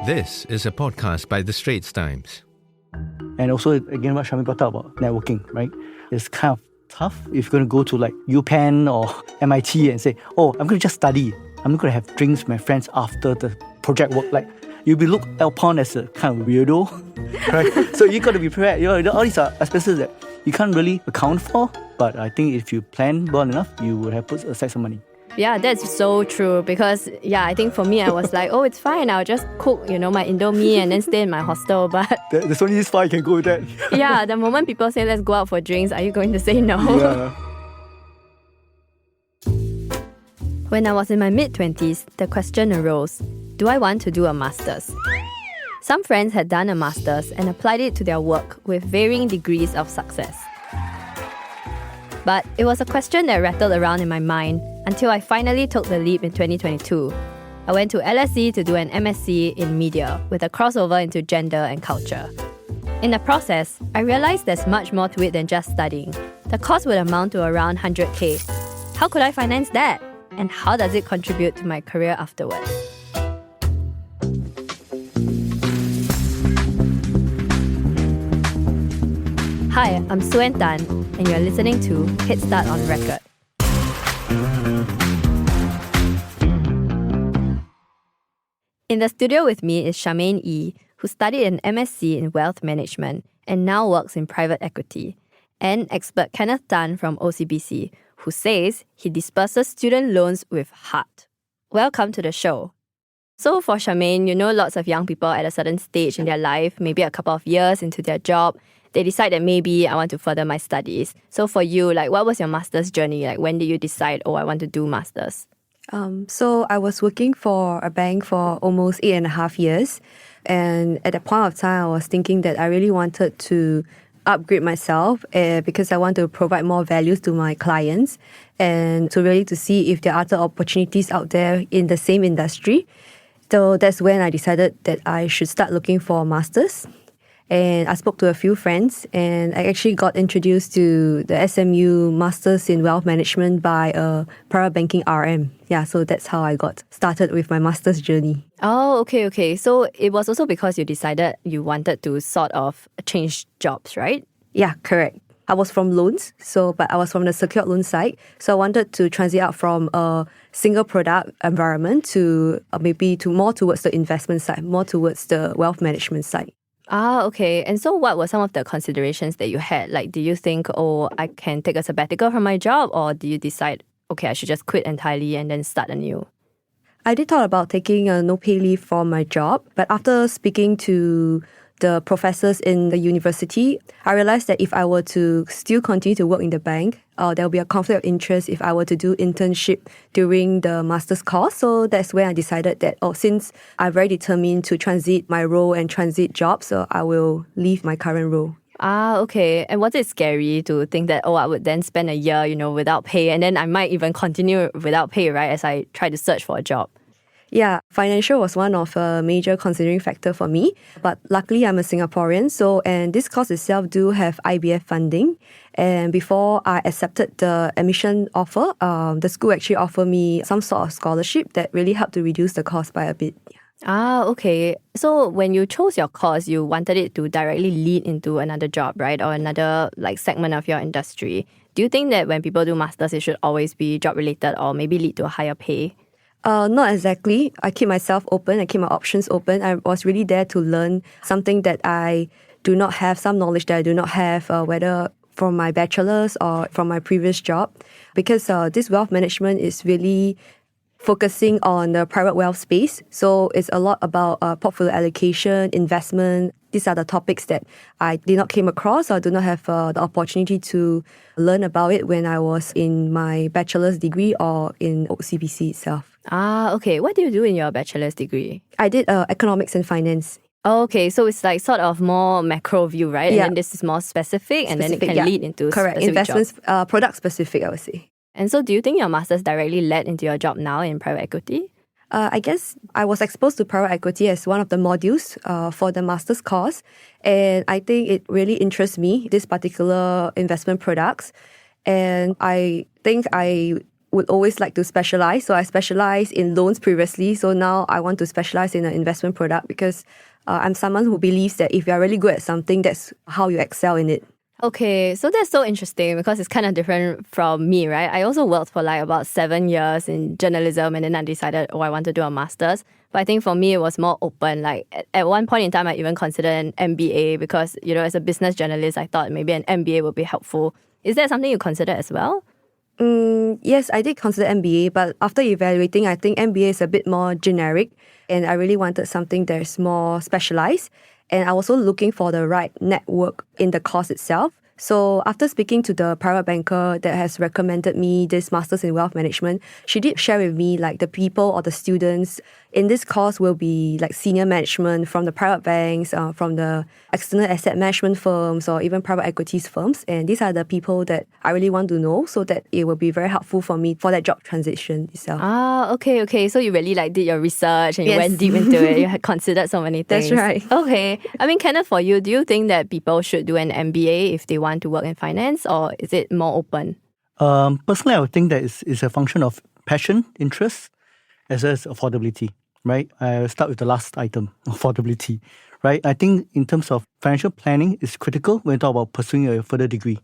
This is a podcast by the Straits Times. And also, again, what Charmaine brought up about networking, right? It's kind of tough if you're going to go to like UPenn or MIT and say, oh, I'm going to just study. I'm not going to have drinks with my friends after the project work. Like, you'll be looked upon as a kind of weirdo, right? So you got to be prepared. All these are expenses that you can't really account for. But I think if you plan well enough, you would have put aside some money. Yeah, that's so true because, I think for me, I was like, oh, it's fine. I'll just cook, my Indomie and then stay in my hostel. But there's only this far you can go with that. Yeah, the moment people say, let's go out for drinks, are you going to say no? Yeah. When I was in my mid-20s, the question arose, do I want to do a master's? Some friends had done a master's and applied it to their work with varying degrees of success. But it was a question that rattled around in my mind until I finally took the leap in 2022. I went to LSE to do an MSc in media with a crossover into gender and culture. In the process, I realized there's much more to it than just studying. The cost would amount to around 100K. How could I finance that? And how does it contribute to my career afterwards? Hi, I'm Charmaine Tan, and you're listening to Headstart On Record. In the studio with me is Charmaine Yee, who studied an MSc in Wealth Management and now works in private equity, and expert Kenneth Tan from OCBC, who says he disperses student loans with heart. Welcome to the show. So for Charmaine, lots of young people at a certain stage in their life, maybe a couple of years into their job, they decide that maybe I want to further my studies. So for you, what was your master's journey? When did you decide, I want to do master's? So I was working for a bank for almost 8.5 years. And at that point of time, I was thinking that I really wanted to upgrade myself because I want to provide more values to my clients and to see if there are other opportunities out there in the same industry. So that's when I decided that I should start looking for a master's. And I spoke to a few friends and I actually got introduced to the SMU Masters in Wealth Management by a private banking RM. Yeah, so that's how I got started with my master's journey. Oh, okay. So it was also because you decided you wanted to sort of change jobs, right? Yeah, correct. I was from loans, but I was from the secured loan side. So I wanted to transit out from a single product environment to maybe to more towards the investment side, more towards the wealth management side. Ah, okay. And so what were some of the considerations that you had? Do you think, I can take a sabbatical from my job? Or do you decide, okay, I should just quit entirely and then start anew? I did thought about taking a no-pay leave from my job. But after speaking to the professors in the university, I realized that if I were to still continue to work in the bank, there will be a conflict of interest if I were to do internship during the master's course. So that's when I decided that, since I'm very determined to transit my role and transit jobs, so I will leave my current role. Ah, okay. And was it scary to think that, I would then spend a year, without pay, and then I might even continue without pay, right, as I try to search for a job? Yeah, financial was one of a major considering factor for me. But luckily, I'm a Singaporean, and this course itself do have IBF funding. And before I accepted the admission offer, the school actually offered me some sort of scholarship that really helped to reduce the cost by a bit. Ah, okay. So when you chose your course, you wanted it to directly lead into another job, right? Or another segment of your industry. Do you think that when people do masters, it should always be job related or maybe lead to a higher pay? Not exactly. I keep myself open. I keep my options open. I was really there to learn something that I do not have, some knowledge that I do not have, whether from my bachelor's or from my previous job. Because this wealth management is really focusing on the private wealth space. So it's a lot about portfolio allocation, investment. These are the topics that I did not came across or do not have the opportunity to learn about it when I was in my bachelor's degree or in OCBC itself. Ah, okay. What do you do in your bachelor's degree? I did economics and finance. Oh, okay, so it's sort of more macro view, right? Yeah. And then this is more specific and then it can lead into correct investments, product specific, I would say. And so do you think your master's directly led into your job now in private equity? I guess I was exposed to private equity as one of the modules for the master's course. And I think it really interests me, this particular investment products. And I think I would always like to specialize. So I specialized in loans previously. So now I want to specialize in an investment product because I'm someone who believes that if you're really good at something, that's how you excel in it. Okay, so that's so interesting because it's kind of different from me, right? I also worked for like about 7 years in journalism and then I decided, I want to do a master's. But I think for me, it was more open. Like at one point in time, I even considered an MBA because, as a business journalist, I thought maybe an MBA would be helpful. Is that something you consider as well? Yes, I did consider MBA, but after evaluating, I think MBA is a bit more generic and I really wanted something that's more specialized. And I was also looking for the right network in the course itself. So after speaking to the private banker that has recommended me this Master's in Wealth Management, she did share with me like the people or the students in this course will be like senior management from the private banks, from the external asset management firms or even private equities firms. And these are the people that I really want to know so that it will be very helpful for me for that job transition itself. Okay. So you really did your research and you went deep into it. You had considered so many things. That's right. Okay. I mean, Kenneth, for you, do you think that people should do an MBA if they want to work in finance or is it more open? Personally, I would think that it's a function of passion, interest, as well as affordability, right? I'll start with the last item, affordability, right? I think in terms of financial planning, it's critical when you talk about pursuing a further degree.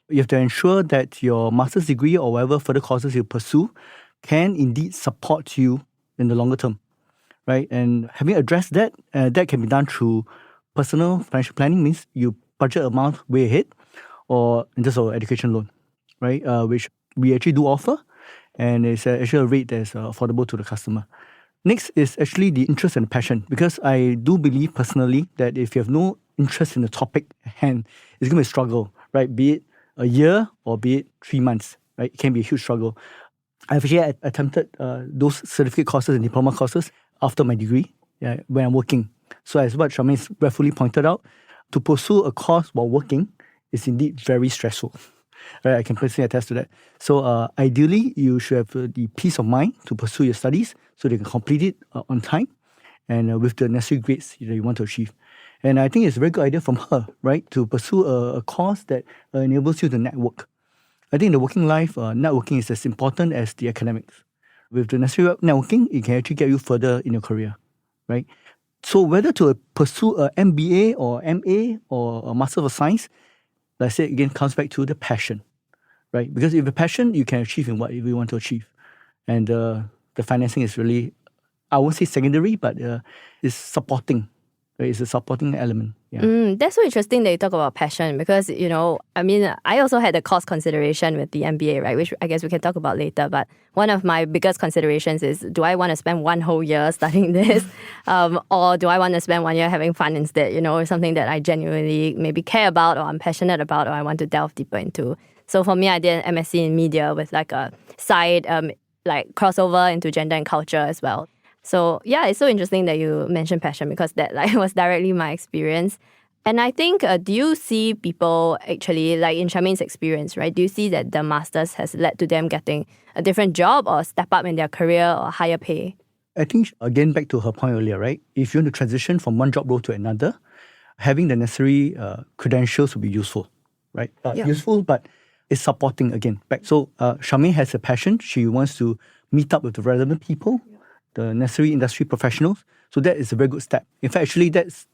You have to ensure that your master's degree or whatever further courses you pursue can indeed support you in the longer term, right? And having addressed that, that can be done through personal financial planning, means you budget amount way ahead, or in terms of education loan, right? Which we actually do offer, and it's actually a rate that's affordable to the customer. Next is actually the interest and passion, because I do believe personally that if you have no interest in the topic at hand, it's going to be a struggle, right? Be it a year or be it 3 months, right? It can be a huge struggle. I've actually attempted those certificate courses and diploma courses after my degree, when I'm working. So as what Charmaine rightfully pointed out, to pursue a course while working is indeed very stressful. Right, I can personally attest to that. So ideally, you should have the peace of mind to pursue your studies so they can complete it on time and with the necessary grades that you want to achieve. And I think it's a very good idea from her, right, to pursue a course that enables you to network. I think in the working life, networking is as important as the academics. With the necessary networking, it can actually get you further in your career, right? So whether to pursue a MBA or MA or a Master of Science, like I said, again, comes back to the passion, right? Because if you have a passion, you can achieve in what you want to achieve. And the financing is really, I won't say secondary, but it's supporting. Right? It's a supporting element. Yeah. That's so interesting that you talk about passion because, I also had a cost consideration with the MBA, right? Which I guess we can talk about later. But one of my biggest considerations is, do I want to spend 1 whole year studying this? Or do I want to spend 1 year having fun instead? Something that I genuinely maybe care about or I'm passionate about or I want to delve deeper into. So for me, I did an MSc in media with like a side crossover into gender and culture as well. So yeah, it's so interesting that you mentioned passion because that was directly my experience. And I think, do you see people actually, like in Charmaine's experience, right? Do you see that the master's has led to them getting a different job or step up in their career or higher pay? I think, again, back to her point earlier, right? If you want to transition from one job role to another, having the necessary credentials will be useful, right? Useful, but it's supporting again. Back. So Charmaine has a passion. She wants to meet up with the relevant people, the necessary industry professionals. So that is a very good step. In fact, actually, that's,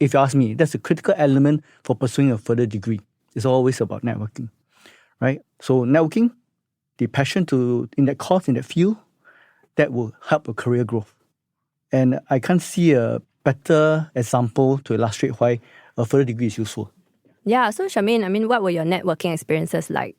if you ask me, that's a critical element for pursuing a further degree. It's always about networking, right? So networking, the passion in that course, in that field, that will help a career growth. And I can't see a better example to illustrate why a further degree is useful. Yeah, so Charmaine, what were your networking experiences like?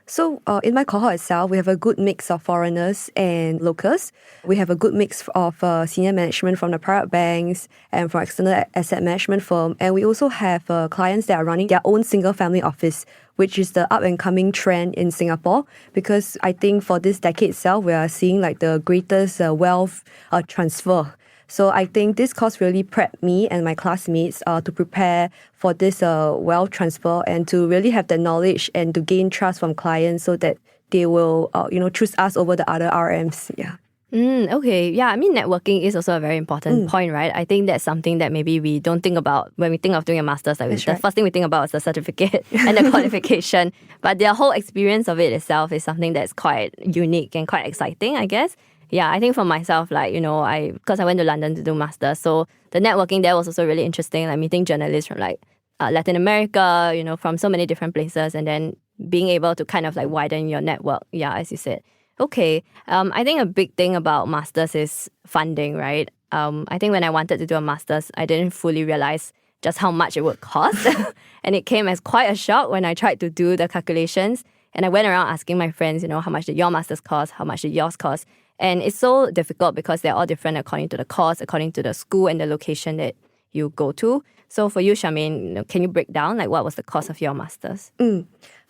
So in my cohort itself, we have a good mix of foreigners and locals. We have a good mix of senior management from the private banks and from external asset management firm. And we also have clients that are running their own single family office, which is the up and coming trend in Singapore. Because I think for this decade itself, we are seeing like the greatest wealth transfer. So I think this course really prepped me and my classmates to prepare for this wealth transfer and to really have the knowledge and to gain trust from clients so that they will choose us over the other RMs. Yeah. Okay. Yeah, I mean, networking is also a very important point, right? I think that's something that maybe we don't think about when we think of doing a master's. Like the first thing we think about is the certificate and the qualification. But the whole experience of it itself is something that's quite unique and quite exciting, I guess. Yeah, I think for myself, like, because I went to London to do master's, so the networking there was also really interesting, like meeting journalists from like Latin America, from so many different places, and then being able to kind of like widen your network. Yeah, as you said. Okay. I think a big thing about masters is funding, right? I think when I wanted to do a master's, I didn't fully realize just how much it would cost. And it came as quite a shock when I tried to do the calculations. And I went around asking my friends, how much did your master's cost? How much did yours cost? And it's so difficult because they're all different according to the course, according to the school and the location that you go to. So for you, Charmaine, can you break down like what was the cost of your master's?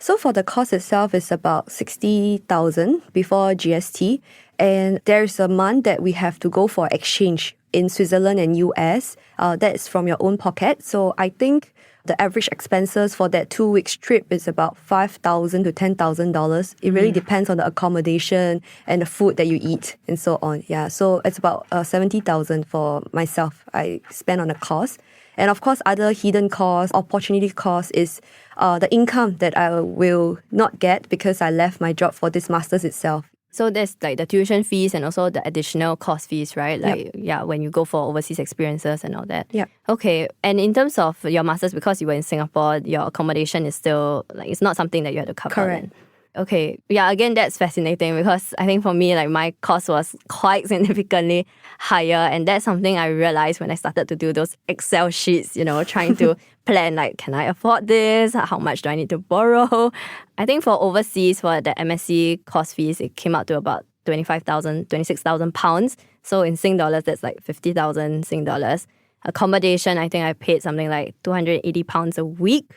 So for the course itself, it's about 60,000 before GST. And there's a month that we have to go for exchange in Switzerland and US. That's from your own pocket. So I think the average expenses for that 2 weeks trip is about $5,000 to $10,000. It really depends on the accommodation and the food that you eat and so on. Yeah, so it's about 70,000 for myself. I spend on the course. And of course, other hidden costs, opportunity costs is the income that I will not get because I left my job for this master's itself. So there's like the tuition fees and also the additional course fees, right? Like, when you go for overseas experiences and all that. Yeah. Okay. And in terms of your master's, because you were in Singapore, your accommodation is still, like, it's not something that you had to cover. Correct. Then. Okay. Yeah, again, that's fascinating because I think for me, like, my cost was quite significantly higher. And that's something I realized when I started to do those Excel sheets, trying to plan, like, can I afford this? How much do I need to borrow? I think for overseas, for the MSc course fees, it came out to about 26,000 pounds. So in Sing dollars, that's like 50,000 Sing dollars. Accommodation, I think I paid something like 280 pounds a week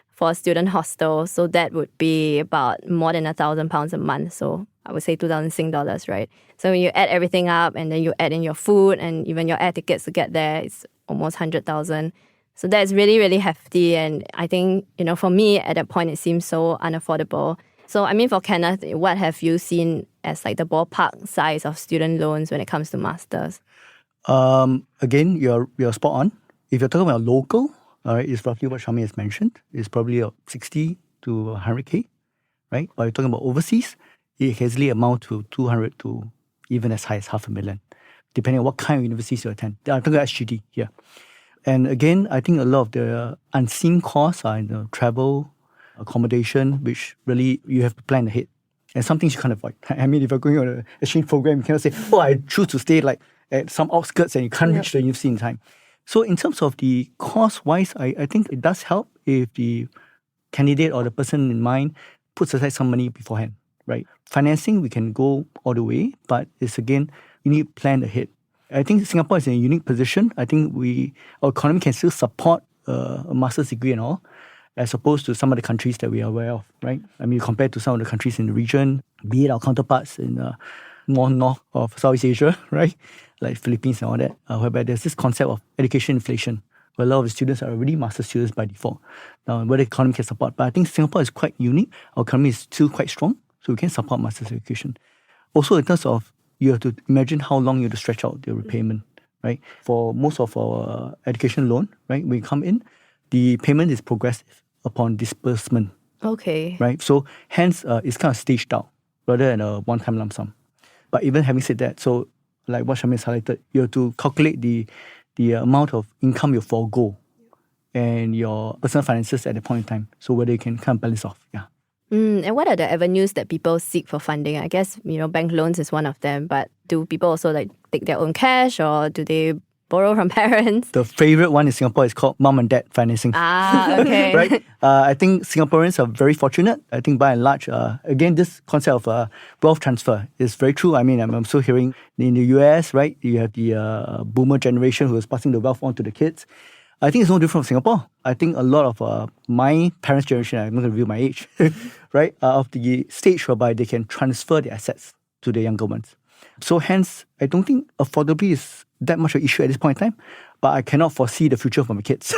for a student hostel. So that would be about more than £1,000 a month. So I would say 2,000 Sing dollars, right? So when you add everything up and then you add in your food and even your air tickets to get there, it's almost 100,000. So that's really, really hefty. And I think, for me at that point, it seems so unaffordable. So, I mean, for Kenneth, what have you seen as like the ballpark size of student loans when it comes to masters? Again, you're spot on. If you're talking about local, all right, it's roughly what Charmaine has mentioned. It's probably 60 to 100K, right? But you're talking about overseas, it can easily amount to 200 to even as high as $500,000, depending on what kind of universities you attend. I'm talking about SGD here. And again, I think a lot of the unseen costs are in the travel, accommodation, which really you have to plan ahead. And some things you can't avoid. I mean, if you're going on an exchange program, you cannot say, I choose to stay like at some outskirts and you can't reach the university in time. So in terms of the cost-wise, I think it does help if the candidate or the person in mind puts aside some money beforehand, right? Financing, we can go all the way, but it's again, you need to plan ahead. I think Singapore is in a unique position. I think our economy can still support a master's degree and all, as opposed to some of the countries that we are aware of, right? I mean, compared to some of the countries in the region, be it our counterparts in more north of Southeast Asia, right? Like Philippines and all that, whereby there's this concept of education inflation, where a lot of the students are already master students by default. Now, whether the economy can support, but I think Singapore is quite unique. Our economy is still quite strong, so we can support master's education. Also, in terms of, you have to imagine how long you have to stretch out the repayment, right? For most of our education loan, right, when you come in, the payment is progressive upon disbursement. Okay. Right? So hence, it's kind of staged out rather than a one-time lump sum. But even having said that, so like what Charmaine has highlighted, you have to calculate the amount of income you forego and your personal finances at that point in time. So whether you can kind of balance off. Yeah. And what are the avenues that people seek for funding? I guess, bank loans is one of them, but do people also like take their own cash or do they borrow from parents? The favorite one in Singapore is called mom and dad financing. Okay. Right? I think Singaporeans are very fortunate. I think by and large, again, this concept of wealth transfer is very true. I mean, I'm still hearing in the US, right? You have the boomer generation who is passing the wealth on to the kids. I think it's no different from Singapore. I think a lot of my parents' generation, I'm not going to reveal my age, right, of the stage whereby they can transfer their assets to the younger ones. So hence, I don't think affordability is that much of an issue at this point in time, but I cannot foresee the future for my kids.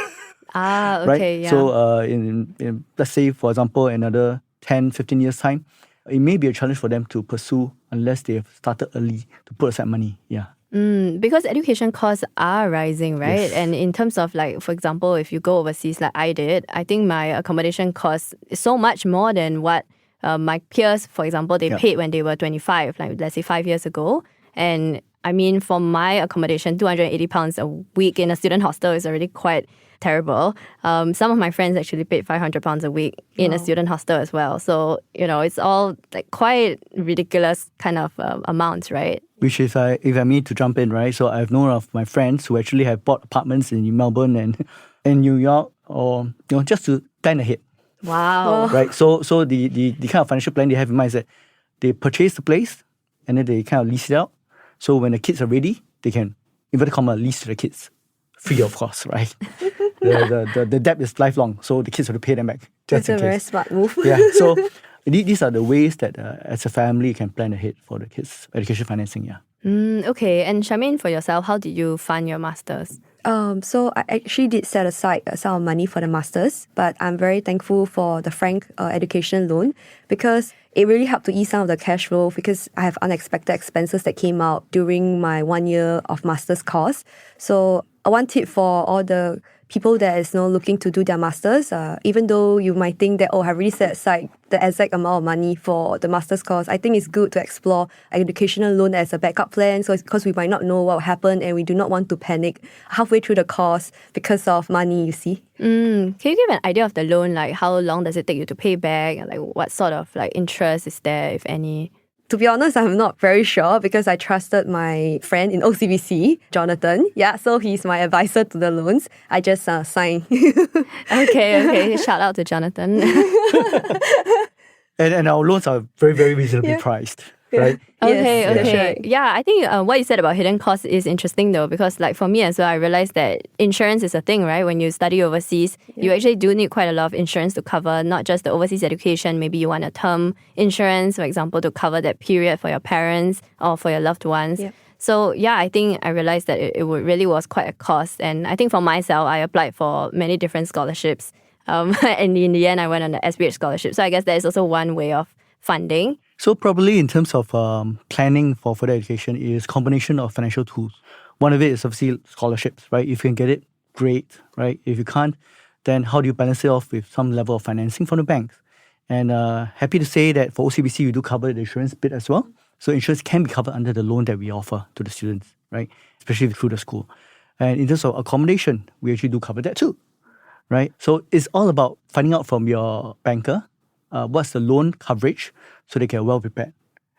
Okay, right? yeah. So in let's say, for example, another 10, 15 years' time, it may be a challenge for them to pursue unless they have started early to put aside money. Yeah. Because education costs are rising, right? Yes. And in terms of like, for example, if you go overseas like I did, I think my accommodation cost is so much more than what my peers, for example, they paid when they were 25, like let's say 5 years ago. And I mean, for my accommodation, £280 a week in a student hostel is already quite terrible. Some of my friends actually paid £500 a week in a student hostel as well. So, it's all like quite ridiculous kind of amounts, right? Which if I need to jump in, right? So I've known of my friends who actually have bought apartments in Melbourne and in New York, or just to plan ahead. Wow. Right. So the kind of financial plan they have in mind is that they purchase the place and then they kind of lease it out. So when the kids are ready, they can, inverted comma, lease to the kids. Free of course, right? The debt is lifelong, so the kids have to pay them back. That's a very smart move. Yeah. So these are the ways that as a family you can plan ahead for the kids' education financing. Yeah. Okay. And Charmaine, for yourself, how did you fund your masters? So I actually did set aside some money for the masters, but I'm very thankful for the Frank education loan because it really helped to ease some of the cash flow because I have unexpected expenses that came out during my 1 year of master's course. So one tip for all the people that is looking to do their masters, even though you might think that, I've already set aside the exact amount of money for the master's course, I think it's good to explore educational loan as a backup plan. So it's because we might not know what will happen and we do not want to panic halfway through the course because of money, you see. Can you give an idea of the loan? Like how long does it take you to pay back? And like what sort of like interest is there, if any? To be honest, I'm not very sure because I trusted my friend in OCBC, Jonathan. Yeah, so he's my advisor to the loans. I just signed. Okay. Shout out to Jonathan. And our loans are very, very reasonably priced, right? Okay. That's right. Yeah, I think what you said about hidden costs is interesting though, because like for me as well, I realized that insurance is a thing, right? When you study overseas, you actually do need quite a lot of insurance to cover not just the overseas education. Maybe you want a term insurance, for example, to cover that period for your parents or for your loved ones. Yeah. So yeah, I think I realized that it really was quite a cost. And I think for myself, I applied for many different scholarships. And in the end, I went on the SPH scholarship. So I guess that is also one way of funding. So probably in terms of planning for further education is combination of financial tools. One of it is obviously scholarships, right? If you can get it, great, right? If you can't, then how do you balance it off with some level of financing from the banks? And happy to say that for OCBC, we do cover the insurance bit as well. So insurance can be covered under the loan that we offer to the students, right? Especially through the school. And in terms of accommodation, we actually do cover that too, right? So it's all about finding out from your banker what's the loan coverage so they can well prepared.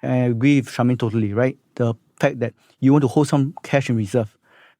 And I agree with Charmaine totally, right? The fact that you want to hold some cash in reserve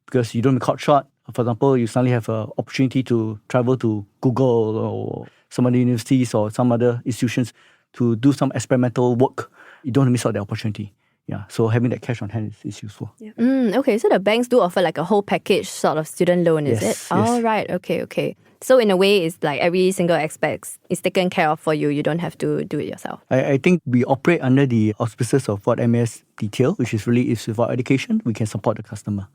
because you don't be caught short. For example, you suddenly have an opportunity to travel to Google or some other universities or some other institutions to do some experimental work. You don't want to miss out the opportunity. Yeah, so having that cash on hand is useful. Yeah. Okay, so the banks do offer like a whole package sort of student loan, is Yes, it? yes. Oh, right. Okay. So in a way, it's like every single aspect is taken care of for you. You don't have to do it yourself. I think we operate under the auspices of what MAS detail, which is really is about education. We can support the customer.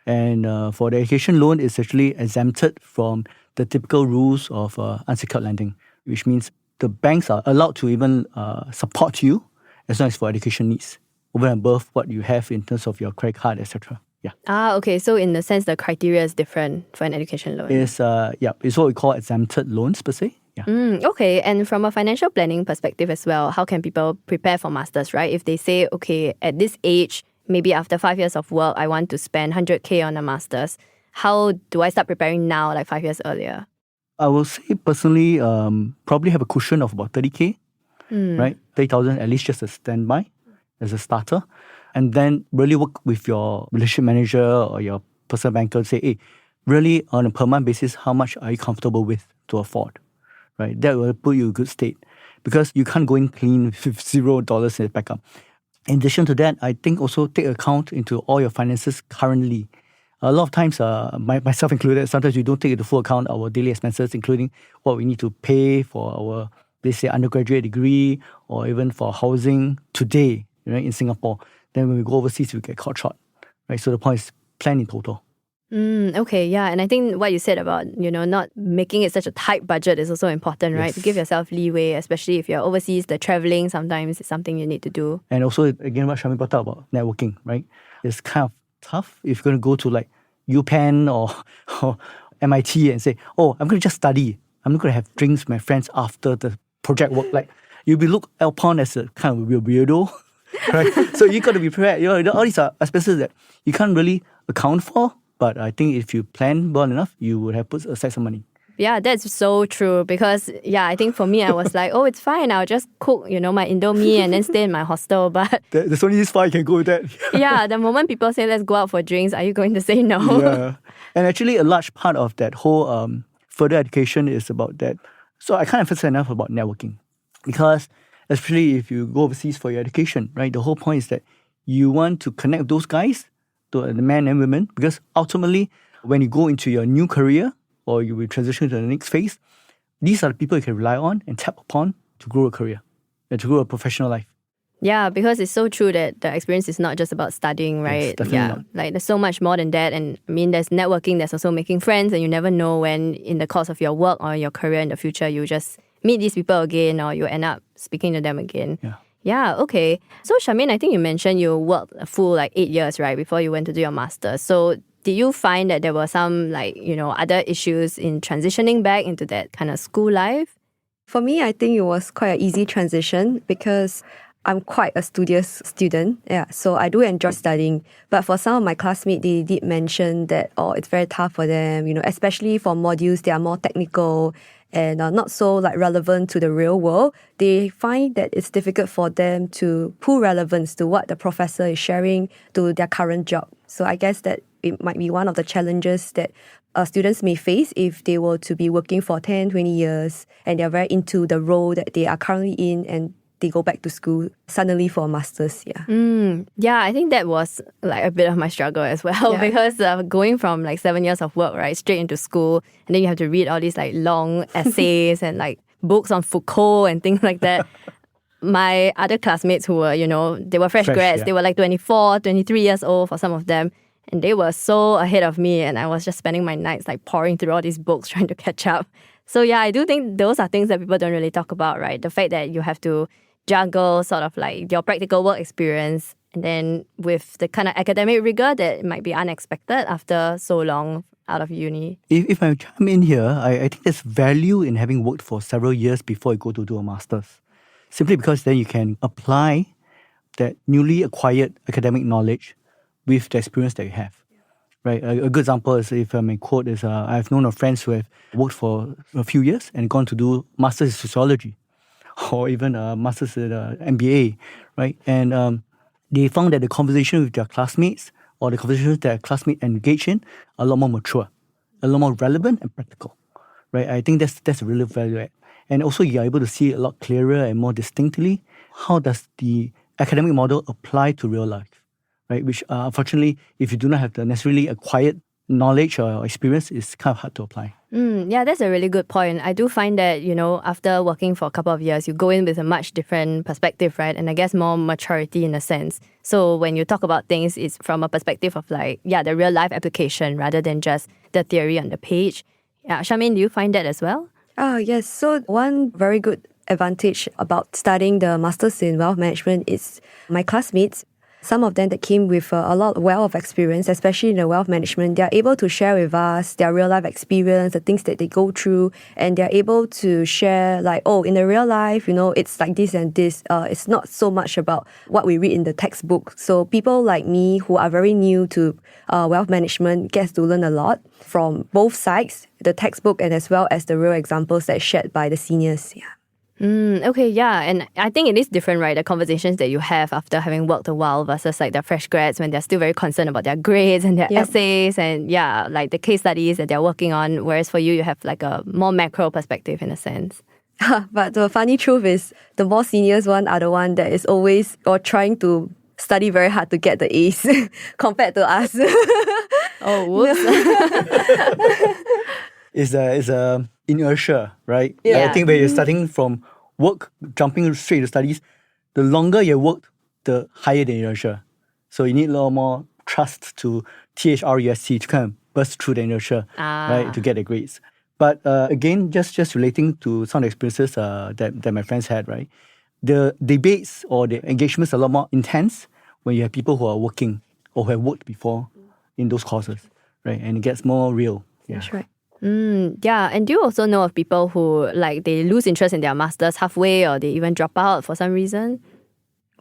And for the education loan, it's actually exempted from the typical rules of unsecured lending, which means the banks are allowed to even support you as long as for education needs, over and above what you have in terms of your credit card, etc. Yeah. Okay. So in the sense, the criteria is different for an education loan. It's what we call exempted loans per se. Yeah. Okay. And from a financial planning perspective as well, how can people prepare for masters, right? If they say, okay, at this age, maybe after 5 years of work, I want to spend 100K on a master's. How do I start preparing now, like 5 years earlier? I will say personally, probably have a cushion of about 30K, right? 30,000 at least just a standby as a starter. And then really work with your relationship manager or your personal banker to say, hey, really on a per month basis, how much are you comfortable with to afford, right? That will put you in a good state because you can't go in clean with $0 in the backup. In addition to that, I think also take account into all your finances currently. A lot of times, myself included, sometimes we don't take into full account our daily expenses, including what we need to pay for our, let's say, undergraduate degree or even for housing today, right, in Singapore. Then when we go overseas, we get caught short, right? So the point is plan in total. Okay, yeah. And I think what you said about, not making it such a tight budget is also important, right? To give yourself leeway, especially if you're overseas, the traveling sometimes is something you need to do. And also, again, what Charmaine brought up about networking, right? It's kind of tough if you're going to go to like UPenn or MIT and say, oh, I'm going to just study. I'm not going to have drinks with my friends after the project work. Like, you'll be looked upon as a kind of a weirdo, right? So you got to be prepared. All these are expenses that you can't really account for. But I think if you plan well enough, you would have put aside some money. Yeah, that's so true because, I think for me, I was like, oh, it's fine. I'll just cook, my Indomie and then stay in my hostel. But there's only this far you can go with that. Yeah, the moment people say, let's go out for drinks, are you going to say no? Yeah. And actually, a large part of that whole further education is about that. So I can't emphasize enough about networking because especially if you go overseas for your education, right? The whole point is that you want to connect those guys, to the men and women, because ultimately, when you go into your new career, or you will transition to the next phase, these are the people you can rely on and tap upon to grow a career and to grow a professional life. Yeah, because it's so true that the experience is not just about studying, right? Yes, definitely not. Like there's so much more than that. And I mean, there's networking, there's also making friends, and you never know when in the course of your work or your career in the future, you just meet these people again or you end up speaking to them again. Yeah, okay. So Charmaine, I think you mentioned you worked a full 8 years, right, before you went to do your master's. So did you find that there were some other issues in transitioning back into that kind of school life? For me, I think it was quite an easy transition because I'm quite a studious student. Yeah, so I do enjoy studying. But for some of my classmates, they did mention that, it's very tough for them, especially for modules that are more technical and not so relevant to the real world. They find that it's difficult for them to pull relevance to what the professor is sharing to their current job. So I guess that it might be one of the challenges that students may face if they were to be working for 10, 20 years and they're very into the role that they are currently in and they go back to school suddenly for a master's. Yeah, I think that was a bit of my struggle as well because going from 7 years of work, right, straight into school, and then you have to read all these long essays and books on Foucault and things like that. My other classmates who were, they were fresh grads, they were 24, 23 years old for some of them. And they were so ahead of me and I was just spending my nights pouring through all these books trying to catch up. So yeah, I do think those are things that people don't really talk about, right? The fact that you have to juggle sort of your practical work experience and then with the kind of academic rigor that might be unexpected after so long out of uni. If I chime in here, I think there's value in having worked for several years before you go to do a master's. Simply because then you can apply that newly acquired academic knowledge with the experience that you have. Right? A good example is, if I may quote, is I've known of friends who have worked for a few years and gone to do masters in sociology or even a master's in MBA, right? And they found that the conversation with their classmates or the conversations that their classmates engage in are a lot more mature, a lot more relevant and practical, right? I think that's a real value add. And also you're able to see a lot clearer and more distinctly how does the academic model apply to real life, right? Which unfortunately, if you do not have the necessarily acquired knowledge or experience, it's kind of hard to apply. Yeah, that's a really good point. I do find that, after working for a couple of years, you go in with a much different perspective, right? And I guess more maturity in a sense. So when you talk about things, it's from a perspective of the real life application rather than just the theory on the page. Yeah, Charmaine, do you find that as well? Yes. So one very good advantage about studying the Masters in Wealth Management is my classmates, some of them that came with a lot of experience, especially in the wealth management, they're able to share with us their real life experience, the things that they go through, and they're able to share in the real life, it's like this and this. It's not so much about what we read in the textbook. So people like me who are very new to wealth management gets to learn a lot from both sides, the textbook and as well as the real examples that are shared by the seniors. Yeah. Okay, yeah. And I think it is different, right? The conversations that you have after having worked a while versus the fresh grads when they're still very concerned about their grades and their essays and the case studies that they're working on. Whereas for you, you have a more macro perspective in a sense. But the funny truth is the more seniors one are the one that is always or trying to study very hard to get the A's compared to us. Oh, whoops. It's a inertia, right? Yeah. I think when you're starting from work, jumping straight to studies, the longer you work, the higher the inertia. So you need a lot more trust to THREST to kind of burst through the inertia, right, to get the grades. But again, just relating to some of the experiences that my friends had, right, the debates or the engagements are a lot more intense when you have people who are working or who have worked before in those courses, right, and it gets more real. Yeah. That's right. Yeah, and do you also know of people who they lose interest in their masters halfway or they even drop out for some reason?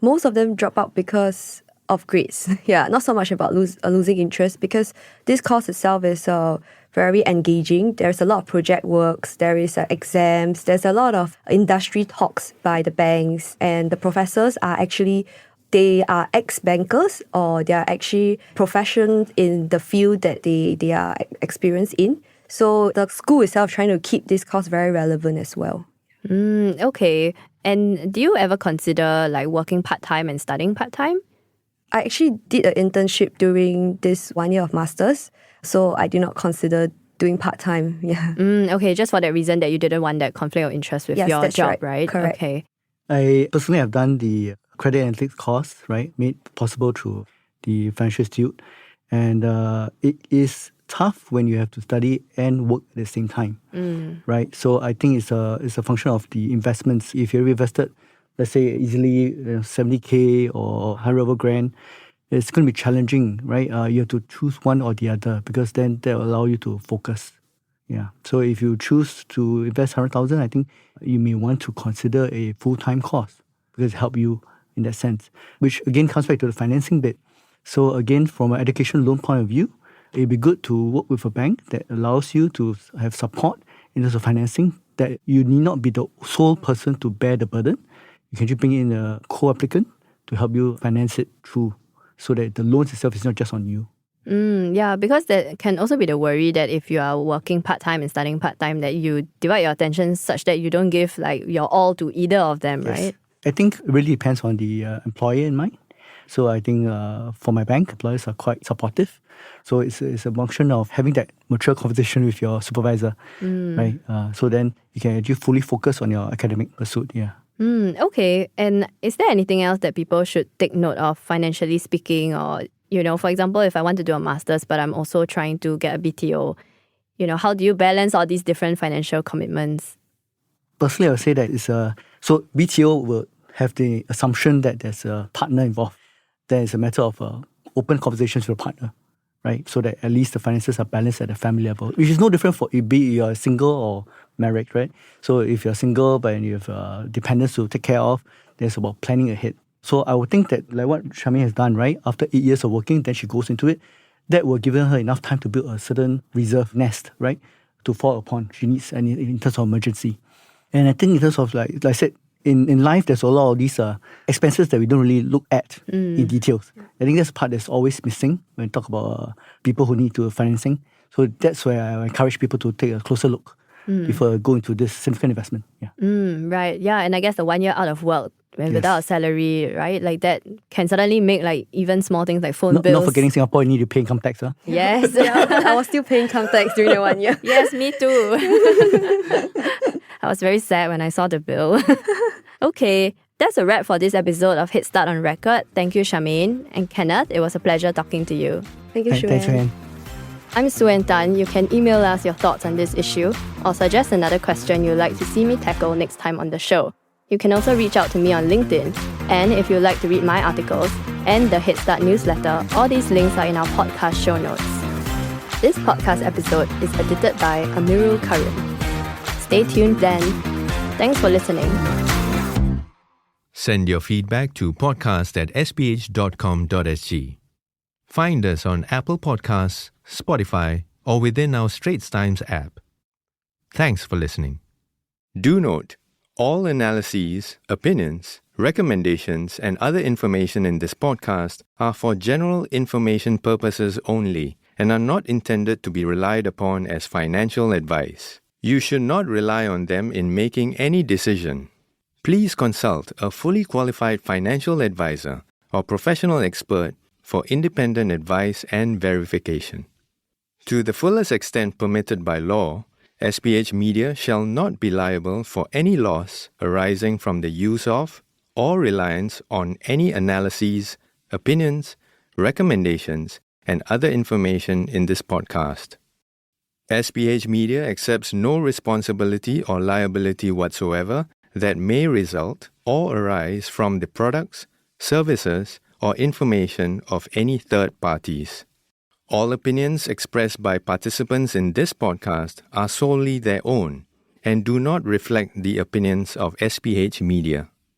Most of them drop out because of grades. Yeah, not so much about losing interest, because this course itself is very engaging. There's a lot of project works, there is exams, there's a lot of industry talks by the banks, and the professors are actually, they are ex-bankers or they are actually professionals in the field that they are experienced in. So the school itself trying to keep this course very relevant as well. Okay. And do you ever consider working part-time and studying part-time? I actually did an internship during this 1 year of masters, so I did not consider doing part-time. Yeah. Okay, just for that reason that you didn't want that conflict of interest with your job, right? Correct. Okay. I personally have done the credit analytics course, right, made possible through the Financial Institute. And it is tough when you have to study and work at the same time, right? So I think it's a function of the investments. If you're invested, let's say easily 70K or 100 grand, it's going to be challenging, right? You have to choose one or the other because then that will allow you to focus. Yeah. So if you choose to invest 100,000, I think you may want to consider a full-time course because it helps you in that sense, which again comes back to the financing bit. So again, from an education loan point of view, it'd be good to work with a bank that allows you to have support in terms of financing, that you need not be the sole person to bear the burden. You can just bring in a co-applicant to help you finance it through so that the loan itself is not just on you. Yeah, because that can also be the worry that if you are working part-time and studying part-time, that you divide your attention such that you don't give your all to either of them, Yes. right? I think it really depends on the employer in mind. So I think for my bank, employers are quite supportive. So it's a function of having that mature conversation with your supervisor, right? So then you can actually fully focus on your academic pursuit. Yeah. Okay. And is there anything else that people should take note of, financially speaking? Or, for example, if I want to do a master's, but I'm also trying to get a BTO, how do you balance all these different financial commitments? Personally, I would say that so BTO will have the assumption that there's a partner involved. Then it's a matter of open conversations with a partner, right? So that at least the finances are balanced at the family level, which is no different for be you're single or married, right? So if you're single but you have dependents to take care of, there's about planning ahead. So I would think that like what Charmaine has done, right? After 8 years of working, then she goes into it. That will give her enough time to build a certain reserve nest, right? To fall upon she needs in terms of emergency. And I think in terms of like I said, in life, there's a lot of these expenses that we don't really look at in details. I think that's the part that's always missing when we talk about people who need to financing. So that's where I encourage people to take a closer look before going into this significant investment. Yeah. Right. Yeah. And I guess the 1 year out of work without a salary, right? Like that can suddenly make even small things like phone bills. Not forgetting Singapore, you need to pay income tax. Huh? Yes. I was still paying income tax during the 1 year. Yes, me too. I was very sad when I saw the bill. Okay, that's a wrap for this episode of Headstart On Record. Thank you, Charmaine. And Kenneth, it was a pleasure talking to you. Thank you, Shu. Thanks, Joanne. I'm Suen Tan. You can email us your thoughts on this issue or suggest another question you'd like to see me tackle next time on the show. You can also reach out to me on LinkedIn. And if you'd like to read my articles and the Headstart newsletter, all these links are in our podcast show notes. This podcast episode is edited by Amirul Karim. Stay tuned then. Thanks for listening. Send your feedback to podcast@sph.com.sg. Find us on Apple Podcasts, Spotify, or within our Straits Times app. Thanks for listening. Do note, all analyses, opinions, recommendations, and other information in this podcast are for general information purposes only and are not intended to be relied upon as financial advice. You should not rely on them in making any decision. Please consult a fully qualified financial advisor or professional expert for independent advice and verification. To the fullest extent permitted by law, SPH Media shall not be liable for any loss arising from the use of or reliance on any analyses, opinions, recommendations, and other information in this podcast. SPH Media accepts no responsibility or liability whatsoever that may result or arise from the products, services, or information of any third parties. All opinions expressed by participants in this podcast are solely their own and do not reflect the opinions of SPH Media.